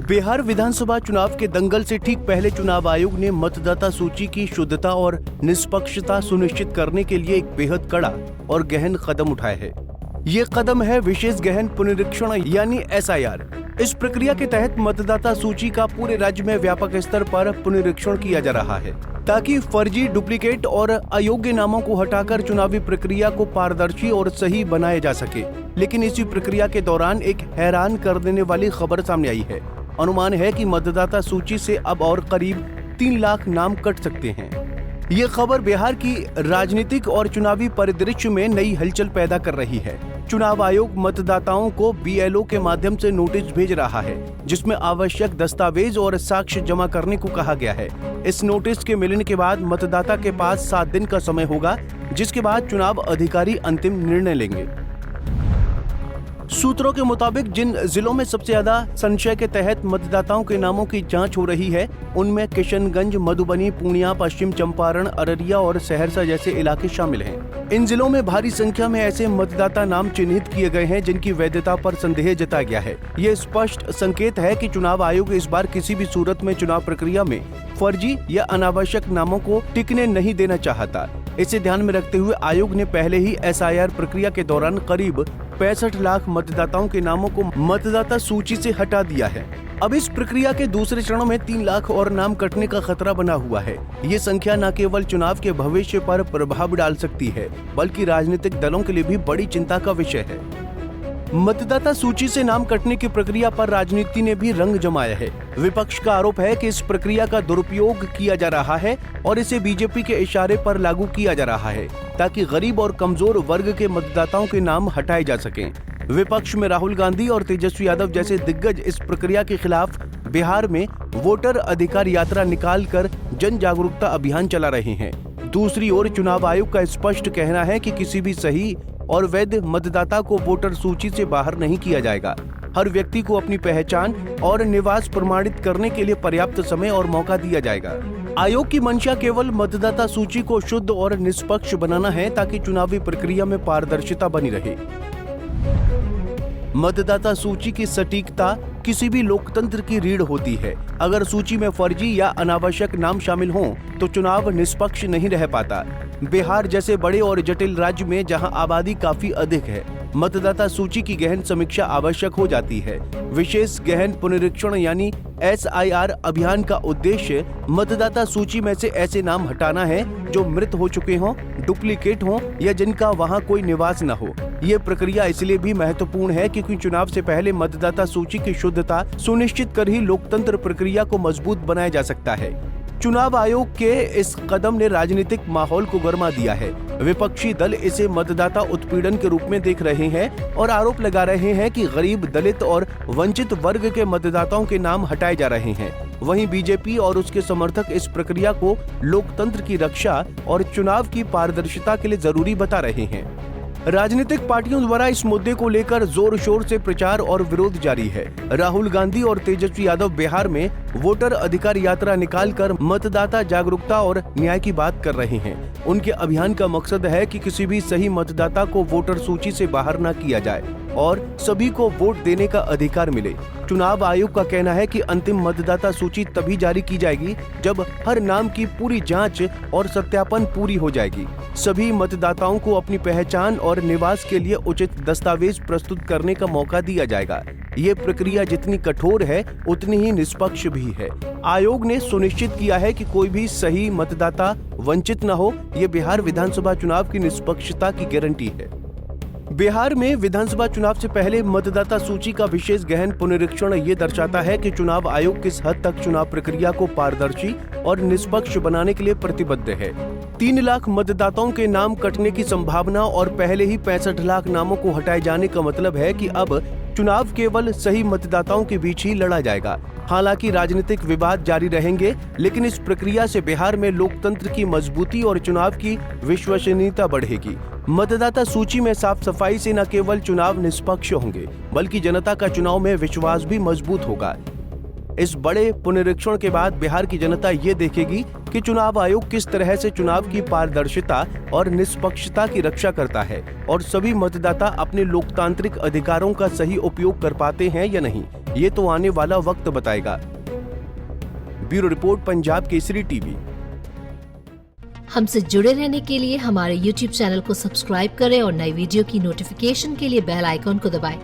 बिहार विधानसभा चुनाव के दंगल से ठीक पहले चुनाव आयोग ने मतदाता सूची की शुद्धता और निष्पक्षता सुनिश्चित करने के लिए एक बेहद कड़ा और गहन कदम उठाया है। ये कदम है विशेष गहन पुनरीक्षण यानी SIR। इस प्रक्रिया के तहत मतदाता सूची का पूरे राज्य में व्यापक स्तर पर पुनरीक्षण किया जा रहा है, ताकि फर्जी, डुप्लीकेट और अयोग्य नामों को हटाकर चुनावी प्रक्रिया को पारदर्शी और सही बनाया जा सके। लेकिन इसी प्रक्रिया के दौरान एक हैरान कर देने वाली खबर सामने आई है। अनुमान है कि मतदाता सूची से अब और करीब 3 लाख नाम कट सकते हैं। ये खबर बिहार की राजनीतिक और चुनावी परिदृश्य में नई हलचल पैदा कर रही है। चुनाव आयोग मतदाताओं को BLO के माध्यम से नोटिस भेज रहा है, जिसमें आवश्यक दस्तावेज और साक्ष्य जमा करने को कहा गया है। इस नोटिस के मिलने के बाद मतदाता के पास 7 दिन का समय होगा, जिसके बाद चुनाव अधिकारी अंतिम निर्णय लेंगे। सूत्रों के मुताबिक जिन जिलों में सबसे ज्यादा संशय के तहत मतदाताओं के नामों की जांच हो रही है, उनमें किशनगंज, मधुबनी, पूर्णिया, पश्चिम चंपारण, अररिया और सहरसा जैसे इलाके शामिल हैं। इन जिलों में भारी संख्या में ऐसे मतदाता नाम चिन्हित किए गए हैं जिनकी वैधता पर संदेह जताया गया है। ये स्पष्ट संकेत है कि चुनाव आयोग इस बार किसी भी सूरत में चुनाव प्रक्रिया में फर्जी या अनावश्यक नामों को टिकने नहीं देना चाहता। इसे ध्यान में रखते हुए आयोग ने पहले ही SIR प्रक्रिया के दौरान करीब 65 लाख मतदाताओं के नामों को मतदाता सूची से हटा दिया है। अब इस प्रक्रिया के दूसरे चरण में 3 लाख और नाम कटने का खतरा बना हुआ है। ये संख्या न केवल चुनाव के भविष्य पर प्रभाव डाल सकती है, बल्कि राजनीतिक दलों के लिए भी बड़ी चिंता का विषय है। मतदाता सूची से नाम कटने की प्रक्रिया पर राजनीति ने भी रंग जमाया है। विपक्ष का आरोप है कि इस प्रक्रिया का दुरुपयोग किया जा रहा है और इसे बीजेपी के इशारे पर लागू किया जा रहा है, ताकि गरीब और कमजोर वर्ग के मतदाताओं के नाम हटाए जा सकें। विपक्ष में राहुल गांधी और तेजस्वी यादव जैसे दिग्गज इस प्रक्रिया के खिलाफ बिहार में वोटर अधिकार यात्रा निकालकर जन जागरूकता अभियान चला रहे हैं। दूसरी ओर चुनाव आयोग का स्पष्ट कहना है कि किसी भी सही और वैध मतदाता को वोटर सूची से बाहर नहीं किया जाएगा। हर व्यक्ति को अपनी पहचान और निवास प्रमाणित करने के लिए पर्याप्त समय और मौका दिया जाएगा। आयोग की मंशा केवल मतदाता सूची को शुद्ध और निष्पक्ष बनाना है, ताकि चुनावी प्रक्रिया में पारदर्शिता बनी रहे। मतदाता सूची की सटीकता किसी भी लोकतंत्र की रीढ़ होती है। अगर सूची में फर्जी या अनावश्यक नाम शामिल हों, तो चुनाव निष्पक्ष नहीं रह पाता। बिहार जैसे बड़े और जटिल राज्य में जहां आबादी काफी अधिक है, मतदाता सूची की गहन समीक्षा आवश्यक हो जाती है। विशेष गहन पुनरीक्षण यानी SIR अभियान का उद्देश्य मतदाता सूची में से ऐसे नाम हटाना है जो मृत हो चुके हों, डुप्लीकेट हों या जिनका वहां कोई निवास न हो। ये प्रक्रिया इसलिए भी महत्वपूर्ण है क्योंकि चुनाव से पहले मतदाता सूची की शुद्धता सुनिश्चित कर ही लोकतंत्र प्रक्रिया को मजबूत बनाया जा सकता है। चुनाव आयोग के इस कदम ने राजनीतिक माहौल को गरमा दिया है। विपक्षी दल इसे मतदाता उत्पीड़न के रूप में देख रहे हैं और आरोप लगा रहे हैं कि गरीब, दलित और वंचित वर्ग के मतदाताओं के नाम हटाए जा रहे हैं। वहीं बीजेपी और उसके समर्थक इस प्रक्रिया को लोकतंत्र की रक्षा और चुनाव की पारदर्शिता के लिए जरूरी बता रहे हैं। राजनीतिक पार्टियों द्वारा इस मुद्दे को लेकर जोर शोर से प्रचार और विरोध जारी है। राहुल गांधी और तेजस्वी यादव बिहार में वोटर अधिकार यात्रा निकालकर मतदाता जागरूकता और न्याय की बात कर रहे हैं। उनके अभियान का मकसद है कि किसी भी सही मतदाता को वोटर सूची से बाहर न किया जाए और सभी को वोट देने का अधिकार मिले। चुनाव आयोग का कहना है कि अंतिम मतदाता सूची तभी जारी की जाएगी जब हर नाम की पूरी जांच और सत्यापन पूरी हो जाएगी। सभी मतदाताओं को अपनी पहचान और निवास के लिए उचित दस्तावेज प्रस्तुत करने का मौका दिया जाएगा। ये प्रक्रिया जितनी कठोर है, उतनी ही निष्पक्ष भी है। आयोग ने सुनिश्चित किया है कि कोई भी सही मतदाता वंचित न हो। ये बिहार विधानसभा चुनाव की निष्पक्षता की गारंटी है। बिहार में विधानसभा चुनाव से पहले मतदाता सूची का विशेष गहन पुनरीक्षण ये दर्शाता है कि चुनाव आयोग किस हद तक चुनाव प्रक्रिया को पारदर्शी और निष्पक्ष बनाने के लिए प्रतिबद्ध है। 3 लाख मतदाताओं के नाम कटने की संभावना और पहले ही 65 लाख नामों को हटाए जाने का मतलब है कि अब चुनाव केवल सही मतदाताओं के बीच ही लड़ा जाएगा। हालांकि राजनीतिक विवाद जारी रहेंगे, लेकिन इस प्रक्रिया से बिहार में लोकतंत्र की मजबूती और चुनाव की विश्वसनीयता बढ़ेगी। मतदाता सूची में साफ सफाई से न केवल चुनाव निष्पक्ष होंगे, बल्कि जनता का चुनाव में विश्वास भी मजबूत होगा। इस बड़े पुनरीक्षण के बाद बिहार की जनता ये देखेगी कि चुनाव आयोग किस तरह से चुनाव की पारदर्शिता और निष्पक्षता की रक्षा करता है और सभी मतदाता अपने लोकतांत्रिक अधिकारों का सही उपयोग कर पाते हैं या नहीं। ये तो आने वाला वक्त बताएगा। Bureau report, Punjab Kesari TV. हमसे जुड़े रहने के लिए हमारे YouTube चैनल को सब्सक्राइब करें और नई वीडियो की नोटिफिकेशन के लिए बेल आइकॉन को दबाएं।